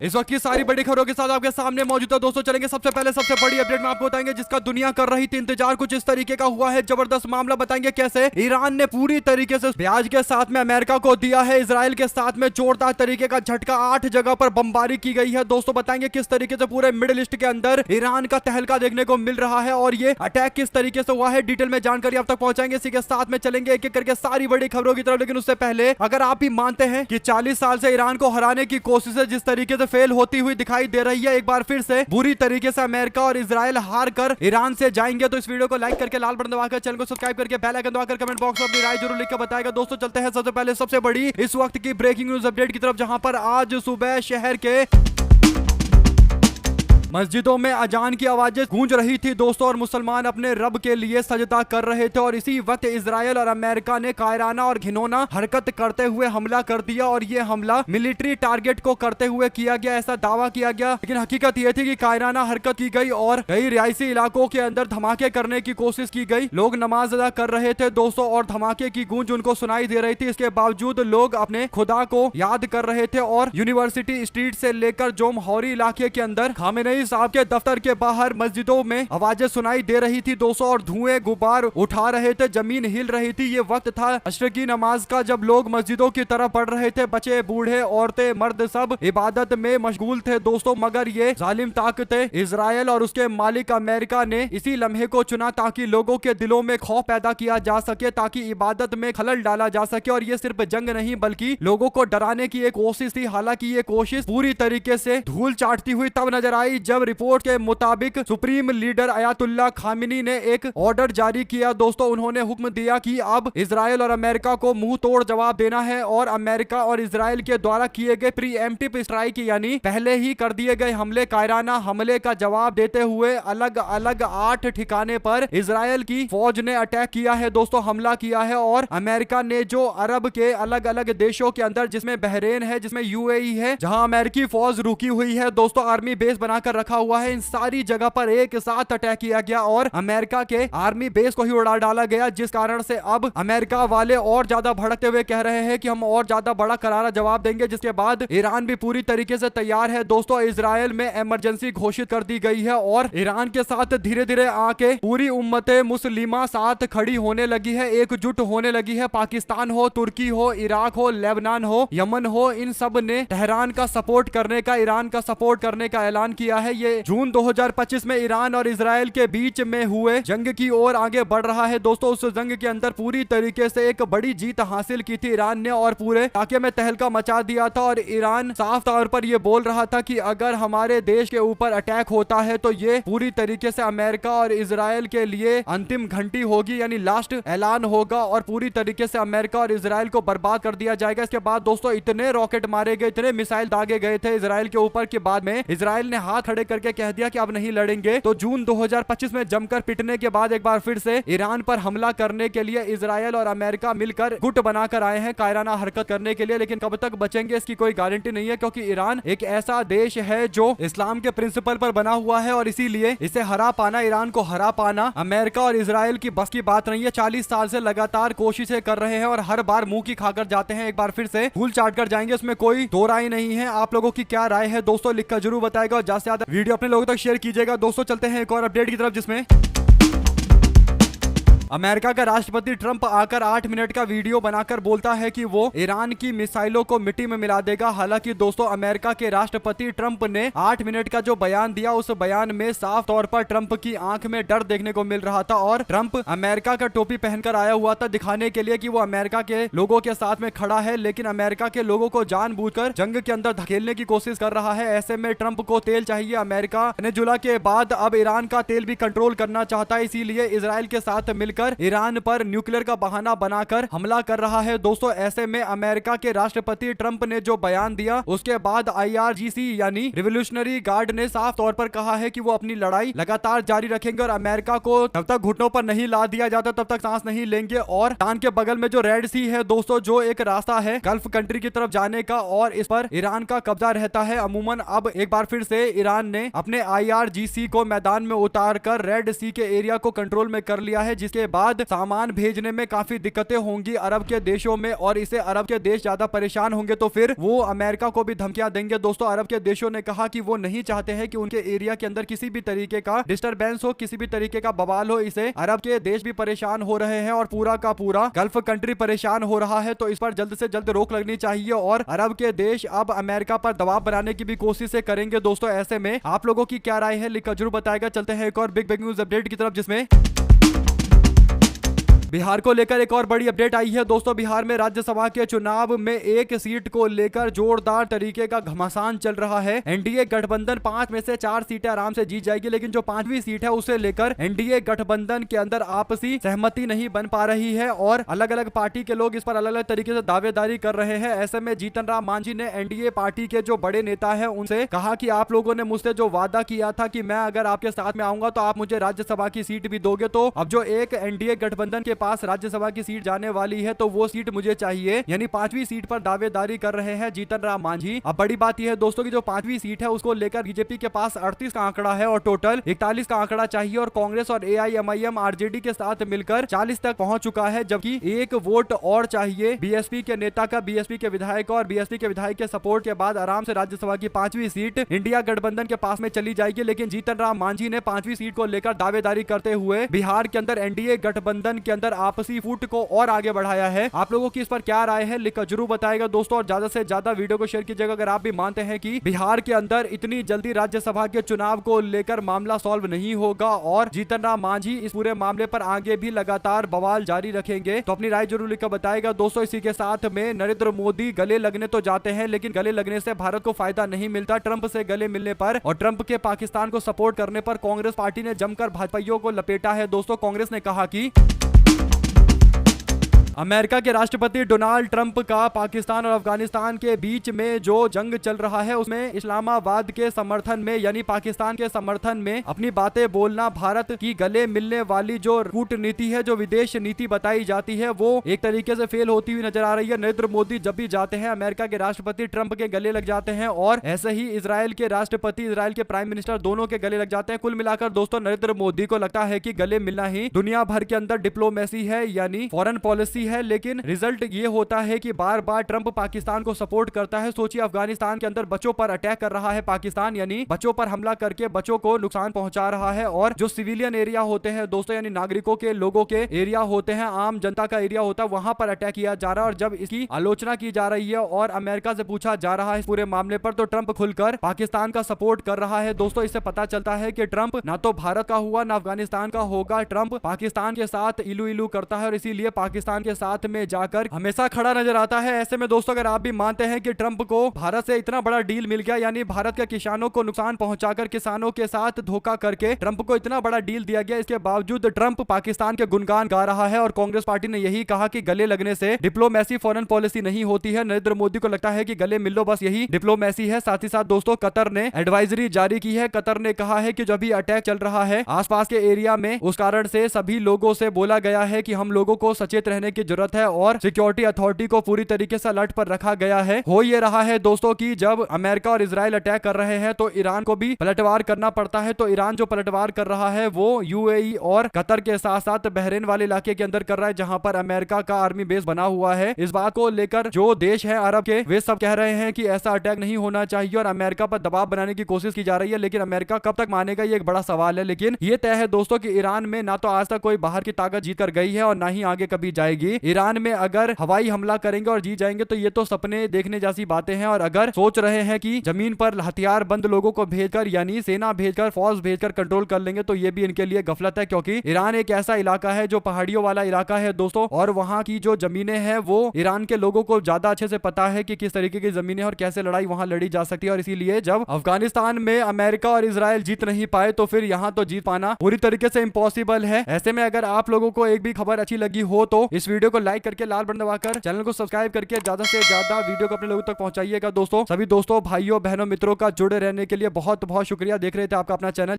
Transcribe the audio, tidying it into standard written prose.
इस वक्त की सारी बड़ी खबरों के साथ आपके सामने मौजूद है दोस्तों। चलेंगे सबसे पहले सबसे बड़ी अपडेट में आपको बताएंगे जिसका दुनिया कर रही थी इंतजार, कुछ इस तरीके का हुआ है। जबरदस्त मामला बताएंगे कैसे ईरान ने पूरी तरीके से ब्याज के साथ में अमेरिका को दिया है। इजराइल के साथ में जोरदार तरीके का झटका, 8 जगह पर बमबारी की गई है। दोस्तों बताएंगे किस तरीके से पूरे मिडिल ईस्ट के अंदर ईरान का तहलका देखने को मिल रहा है और ये अटैक किस तरीके से हुआ है, डिटेल में जानकारी आप तक पहुंचाएंगे। इसी के साथ में चलेंगे एक एक करके सारी बड़ी खबरों की तरफ। लेकिन उससे पहले अगर आप भी मानते हैं कि 40 साल से ईरान को हराने की कोशिशें जिस तरीके से फेल होती हुई दिखाई दे रही है, एक बार फिर से बुरी तरीके से अमेरिका और इजराइल हार कर ईरान से जाएंगे, तो इस वीडियो को लाइक करके लाल बटन दबाकर चैनल को सब्सक्राइब करके बेल आइकन दबाकर कमेंट बॉक्स में अपनी राय जरूर लिखकर बताएगा। दोस्तों चलते हैं सबसे पहले सबसे बड़ी इस वक्त की ब्रेकिंग न्यूज अपडेट की तरफ, जहां पर आज सुबह शहर के मस्जिदों में अजान की आवाजें गूंज रही थी दोस्तों, और मुसलमान अपने रब के लिए सजदा कर रहे थे। और इसी वक्त इजराइल और अमेरिका ने कायराना और घिनौना हरकत करते हुए हमला कर दिया, और यह हमला मिलिट्री टारगेट को करते हुए किया गया, ऐसा दावा किया गया। लेकिन हकीकत यह थी कि कायराना हरकत की गई और कई रिहायशी इलाकों के अंदर धमाके करने की कोशिश की गई। लोग नमाज अदा कर रहे थे दोस्तों, और धमाके की गूंज उनको सुनाई दे रही थी। इसके बावजूद लोग अपने खुदा को याद कर रहे थे, और यूनिवर्सिटी स्ट्रीट से लेकर जोमहौरी इलाके के अंदर खामेनेई साहब के दफ्तर के बाहर मस्जिदों में आवाजें सुनाई दे रही थी दोस्तों, और धुएं गुबार उठा रहे थे, जमीन हिल रही थी। ये वक्त था अशर की नमाज का, जब लोग मस्जिदों की तरफ बढ़ रहे थे। बच्चे बूढ़े औरतें मर्द सब इबादत में मशगूल थे दोस्तों। मगर ये जालिम ताकतें इजराइल और उसके मालिक अमेरिका ने इसी लम्हे को चुना ताकि लोगों के दिलों में खौफ पैदा किया जा सके, ताकि इबादत में खलल डाला जा सके। और ये सिर्फ जंग नहीं बल्कि लोगों को डराने की एक कोशिश थी। हालांकि ये कोशिश पूरी तरीके से धूल चाटती हुई तब नजर आई जब रिपोर्ट के मुताबिक सुप्रीम लीडर अयातुल्लाह खामिनी ने एक ऑर्डर जारी किया दोस्तों। उन्होंने हुक्म दिया कि अब इजराइल और अमेरिका को मुंह तोड़ जवाब देना है, और अमेरिका और इजराइल के द्वारा किए गए प्रीएम्प्टिव स्ट्राइक यानी पहले ही कर दिए गए हमले, कायराना हमले का जवाब देते हुए अलग अलग 8 ठिकाने पर इजराइल की फौज ने अटैक किया है दोस्तों, हमला किया है। और अमेरिका ने जो अरब के अलग अलग देशों के अंदर, जिसमें बहरेन है, जिसमें यूएई है, जहां अमेरिकी फौज रुकी हुई है दोस्तों, आर्मी बेस बनाकर रखा हुआ है, इन सारी जगह पर एक साथ अटैक किया गया और अमेरिका के आर्मी बेस को ही उड़ा डाला गया। जिस कारण से अब अमेरिका वाले और ज्यादा भड़कते हुए कह रहे हैं कि हम और ज्यादा बड़ा करारा जवाब देंगे। जिसके बाद ईरान भी पूरी तरीके से तैयार है दोस्तों। इजराइल में इमरजेंसी घोषित कर दी गई है, और ईरान के साथ धीरे धीरे आके पूरी उम्मते मुस्लिमा साथ खड़ी होने लगी है, एकजुट होने लगी है। पाकिस्तान हो, तुर्की हो, इराक हो, लेबनान हो, यमन हो, इन सब ने तेहरान का सपोर्ट करने का, ईरान का सपोर्ट करने का ऐलान किया है। ये जून 2025 में ईरान और इजराइल के बीच में हुए जंग की ओर आगे बढ़ रहा है दोस्तों। उस जंग के अंदर पूरी तरीके से एक बड़ी जीत हासिल की थी ईरान ने, और पूरे इलाके में तहलका मचा दिया था। और ईरान साफ तौर पर यह बोल रहा था कि अगर हमारे देश के ऊपर अटैक होता है तो ये पूरी तरीके से अमेरिका और इजराइल के लिए अंतिम घंटी होगी, यानी लास्ट ऐलान होगा, और पूरी तरीके से अमेरिका और इजराइल को बर्बाद कर दिया जाएगा। इसके बाद दोस्तों इतने रॉकेट मारे गए, इतने मिसाइल दागे गए थे इजराइल के ऊपर के बाद में इजराइल ने हाथ खड़े करके कह दिया कि अब नहीं लड़ेंगे। तो जून 2025 में जमकर पिटने के बाद एक बार फिर से ईरान पर हमला करने के लिए इजराइल और अमेरिका मिलकर गुट बनाकर आए हैं कायराना हरकत करने के लिए। लेकिन कब तक बचेंगे इसकी कोई गारंटी नहीं है, क्योंकि ईरान एक ऐसा देश है जो इस्लाम के प्रिंसिपल पर बना हुआ है, और इसीलिए इसे हरा पाना, ईरान को हरा पाना अमेरिका और इजराइल की बस की बात नहीं है। 40 साल से लगातार कोशिशें कर रहे हैं और हर बार मुंह की खाकर जाते हैं, एक बार फिर से धूल चाट कर जाएंगे, उसमें कोई दो राय नहीं है। आप लोगों की क्या राय है दोस्तों, लिखकर जरूर बताएगा, और ज्यादा से ज्यादा वीडियो अपने लोगों तक शेयर कीजिएगा दोस्तों। चलते हैं एक और अपडेट की तरफ, जिसमें अमेरिका का राष्ट्रपति ट्रंप आकर 8 मिनट का वीडियो बनाकर बोलता है कि वो ईरान की मिसाइलों को मिट्टी में मिला देगा। हालांकि दोस्तों अमेरिका के राष्ट्रपति ट्रंप ने 8 मिनट का जो बयान दिया, उस बयान में साफ तौर पर ट्रंप की आंख में डर देखने को मिल रहा था, और ट्रंप अमेरिका का टोपी पहनकर आया हुआ था दिखाने के लिए कि वो अमेरिका के लोगों के साथ में खड़ा है। लेकिन अमेरिका के लोगों को जानबूझकर जंग के अंदर धकेलने की कोशिश कर रहा है। ऐसे में ट्रंप को तेल चाहिए। अमेरिका वेनेजुला के बाद अब ईरान का तेल भी कंट्रोल करना चाहता है, इसीलिए इजराइल के साथ मिलकर ईरान पर न्यूक्लियर का बहाना बनाकर हमला कर रहा है दोस्तों। ऐसे में अमेरिका के राष्ट्रपति ट्रंप ने जो बयान दिया, उसके बाद IRGC यानी रिवोल्यूशनरी गार्ड ने साफ तौर पर कहा है कि वो अपनी लड़ाई लगातार जारी रखेंगे, और अमेरिका को तब तक घुटनों पर नहीं ला दिया जाता तब तक सांस नहीं लेंगे। और ईरान के बगल में जो रेड सी है दोस्तों, जो एक रास्ता है गल्फ कंट्री की तरफ जाने का, और इस पर ईरान का कब्जा रहता है अमूमन। अब एक बार फिर से ईरान ने अपने IRGC को मैदान में उतार कर रेड सी के एरिया को कंट्रोल में कर लिया है, जिसके बाद सामान भेजने में काफी दिक्कतें होंगी अरब के देशों में और इसे अरब के देश ज्यादा परेशान होंगे तो फिर वो अमेरिका को भी धमकियां देंगे। दोस्तों अरब के देशों ने कहा कि वो नहीं चाहते हैं कि उनके एरिया के अंदर किसी भी तरीके का डिस्टरबेंस हो, किसी भी तरीके का बवाल हो। इसे अरब के देश भी परेशान हो रहे हैं और पूरा का पूरा गल्फ कंट्री परेशान हो रहा है। तो इस पर जल्द से जल्द रोक लगनी चाहिए और अरब के देश अब अमेरिका पर दबाव बनाने की भी कोशिश करेंगे। दोस्तों ऐसे में आप लोगों की क्या राय है लिखकर जरूर बताएगा। चलते हैं एक और बिग न्यूज अपडेट की तरफ, जिसमें बिहार को लेकर एक और बड़ी अपडेट आई है। दोस्तों बिहार में राज्यसभा के चुनाव में एक सीट को लेकर जोरदार तरीके का घमासान चल रहा है। एनडीए गठबंधन 5 में से 4 सीटें आराम से जीत जाएगी, लेकिन जो 5वीं सीट है उसे लेकर एनडीए गठबंधन के अंदर आपसी सहमति नहीं बन पा रही है और अलग अलग पार्टी के लोग इस पर अलग अलग तरीके से दावेदारी कर रहे हैं। ऐसे में जीतन राम मांझी ने एनडीए पार्टी के जो बड़े नेता है उनसे कहा कि आप लोगों ने मुझसे जो वादा किया था कि मैं अगर आपके साथ में आऊंगा तो आप मुझे राज्यसभा की सीट भी दोगे। तो अब जो एक एनडीए गठबंधन के पास राज्यसभा की सीट जाने वाली है तो वो सीट मुझे चाहिए, यानी 5वीं सीट पर दावेदारी कर रहे हैं जीतन राम मांझी। अब बड़ी बात यह है दोस्तों की जो 5वीं सीट है उसको लेकर बीजेपी के पास 38 का आंकड़ा है और टोटल 41 का आंकड़ा चाहिए और कांग्रेस और एआईएमआईएम आरजेडी के साथ मिलकर 40 तक पहुंच चुका है, जबकि एक वोट और चाहिए बीएसपी के नेता का, बीएसपी के विधायक और बीएसपी के विधायक के सपोर्ट के बाद आराम से राज्यसभा की 5वीं सीट इंडिया गठबंधन के पास में चली जाएगी। लेकिन जीतन राम मांझी ने 5वीं सीट को लेकर दावेदारी करते हुए बिहार के अंदर एनडीए गठबंधन के अंदर आपसी फूट को और आगे बढ़ाया है। आप लोगों की इस पर क्या राय है लिखकर जरूर बताएगा दोस्तों और ज्यादा से ज्यादा वीडियो को शेयर कीजिएगा अगर आप भी मानते हैं कि बिहार के अंदर इतनी जल्दी राज्यसभा के चुनाव को लेकर मामला सॉल्व नहीं होगा और जीतन राम मांझी इस पूरे मामले पर आगे भी लगातार बवाल जारी रखेंगे। तो अपनी राय जरूर लिखकर बताएगा दोस्तों। इसी के साथ में नरेंद्र मोदी गले लगने तो जाते हैं लेकिन गले लगने से भारत को फायदा नहीं मिलता। ट्रंप से गले मिलने पर और ट्रंप के पाकिस्तान को सपोर्ट करने पर कांग्रेस पार्टी ने जमकर भाजपाइयों को लपेटा है। दोस्तों कांग्रेस ने कहा कि अमेरिका के राष्ट्रपति डोनाल्ड ट्रंप का पाकिस्तान और अफगानिस्तान के बीच में जो जंग चल रहा है उसमें इस्लामाबाद के समर्थन में यानी पाकिस्तान के समर्थन में अपनी बातें बोलना भारत की गले मिलने वाली जो कूटनीति है, जो विदेश नीति बताई जाती है, वो एक तरीके से फेल होती हुई नजर आ रही है। नरेंद्र मोदी जब भी जाते हैं अमेरिका के राष्ट्रपति ट्रंप के गले लग जाते हैं और ऐसे ही इजराइल के राष्ट्रपति, इजराइल के प्राइम मिनिस्टर दोनों के गले लग जाते हैं। कुल मिलाकर दोस्तों नरेंद्र मोदी को लगता है कि गले मिलना ही दुनिया भर के अंदर डिप्लोमेसी है यानी फॉरेन पॉलिसी है, लेकिन रिजल्ट ये होता है कि बार बार ट्रंप पाकिस्तान को सपोर्ट करता है। सोचिए अफगानिस्तान के अंदर बच्चों पर अटैक कर रहा है पाकिस्तान, यानी बच्चों पर हमला करके बच्चों को नुकसान पहुंचा रहा है और जो सिविलियन एरिया होते हैं दोस्तों यानी नागरिकों के, लोगों के एरिया होते हैं, आम जनता का एरिया होता है, वहां पर अटैक किया जा रहा है। और जब इसकी आलोचना की जा रही है और अमेरिका से पूछा जा रहा है इस पूरे मामले पर तो ट्रंप खुलकर पाकिस्तान का सपोर्ट कर रहा है। दोस्तों इससे पता चलता है कि ट्रंप ना तो भारत का हुआ ना अफगानिस्तान का होगा, ट्रंप पाकिस्तान के साथ इलू इलू करता है और इसीलिए पाकिस्तान के साथ में जाकर हमेशा खड़ा नजर आता है। ऐसे में दोस्तों अगर आप भी मानते हैं कि ट्रंप को भारत से इतना बड़ा डील मिल गया यानी भारत के किसानों को नुकसान पहुंचाकर किसानों के साथ धोखा करके ट्रंप को इतना बड़ा डील दिया गया, इसके बावजूद ट्रंप पाकिस्तान के गुणगान गा रहा है और कांग्रेस पार्टी ने यही कहा कि गले लगने से डिप्लोमेसी फॉरेन पॉलिसी नहीं होती है। नरेंद्र मोदी को लगता है कि गले मिल लो, बस यही डिप्लोमेसी है। साथ ही साथ दोस्तों कतर ने एडवाइजरी जारी की है। कतर ने कहा है कि जो भी अटैक चल रहा है आसपास के एरिया में उस कारण से सभी लोगों से बोला गया है कि हम लोगों को सचेत रहने की जरूरत है और सिक्योरिटी अथॉरिटी को पूरी तरीके से अलर्ट पर रखा गया है। हो ये रहा है दोस्तों कि जब अमेरिका और इजराइल अटैक कर रहे हैं तो ईरान को भी पलटवार करना पड़ता है। तो ईरान जो पलटवार कर रहा है वो यूएई और कतर के साथ साथ बहरीन वाले इलाके के अंदर कर रहा है जहां पर अमेरिका का आर्मी बेस बना हुआ है। इस बात को लेकर जो देश है अरब के वे सब कह रहे हैं कि ऐसा अटैक नहीं होना चाहिए और अमेरिका पर दबाव बनाने की कोशिश की जा रही है, लेकिन अमेरिका कब तक मानेगा ये एक बड़ा सवाल है। लेकिन ये तय है दोस्तों कि ईरान में ना तो आज तक कोई बाहर की ताकत जीत कर गई है और ना ही आगे कभी जाएगी। ईरान में अगर हवाई हमला करेंगे और जीत जाएंगे तो ये तो सपने देखने जैसी बातें हैं। और अगर सोच रहे हैं कि जमीन पर हथियार बंद लोगों को भेजकर यानी सेना भेजकर, फौज भेजकर कंट्रोल कर लेंगे तो ये भी इनके लिए गफलत है, क्योंकि ईरान एक ऐसा इलाका है जो पहाड़ियों वाला इलाका है दोस्तों और वहां की जो जमीनें हैं वो ईरान के लोगों को ज्यादा अच्छे से पता है कि किस तरीके की जमीनें और कैसे लड़ाई वहां लड़ी जा सकती है। और इसीलिए जब अफगानिस्तान में अमेरिका और इजराइल जीत नहीं पाए तो फिर यहाँ तो जीत पाना पूरी तरीके से इम्पॉसिबल है। ऐसे में अगर आप लोगों को एक भी खबर अच्छी लगी हो तो इस वीडियो को लाइक करके लाल बटन दबाकर चैनल को सब्सक्राइब करके ज्यादा से ज्यादा वीडियो को अपने लोगों तक पहुंचाइएगा दोस्तों। सभी दोस्तों, भाइयों, बहनों, मित्रों का जुड़े रहने के लिए बहुत बहुत शुक्रिया। देख रहे थे आपका अपना चैनल